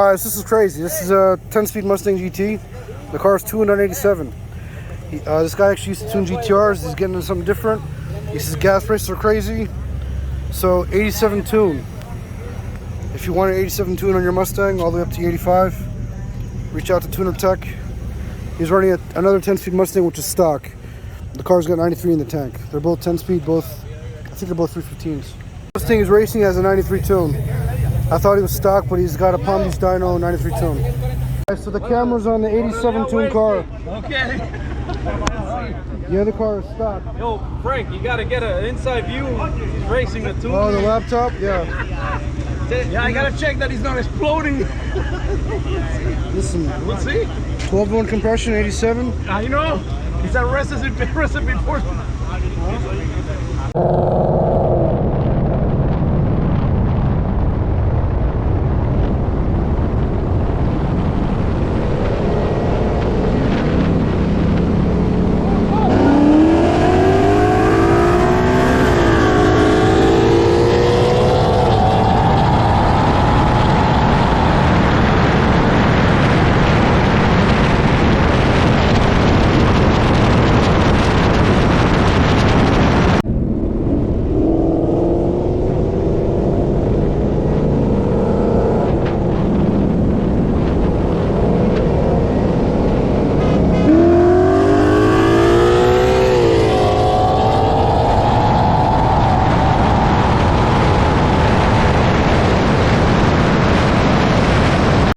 Guys, this is crazy. This is a 10-speed Mustang GT. The car is tuned on 87. This guy actually used to tune GTRs. He's getting into something different. He says gas prices are crazy. So 87 tune. If you want an 87 tune on your Mustang, all the way up to 85, reach out to Tuner Tech. He's running another 10-speed Mustang, which is stock. The car's got 93 in the tank. They're both 10-speed, I think they're both 315s. Mustang is racing has a 93 tune. I thought he was stock, but he's got a Palm Beach dyno 93 tune. Right, so the camera's on the 87 tune car. Okay. The other car is stock. Yo, Frank, you gotta get an inside view. He's racing the tune. Oh, the laptop? Yeah. Yeah, I gotta check that he's not exploding. Listen. We'll see. 12-1 compression, 87. I know. It's a recipe for.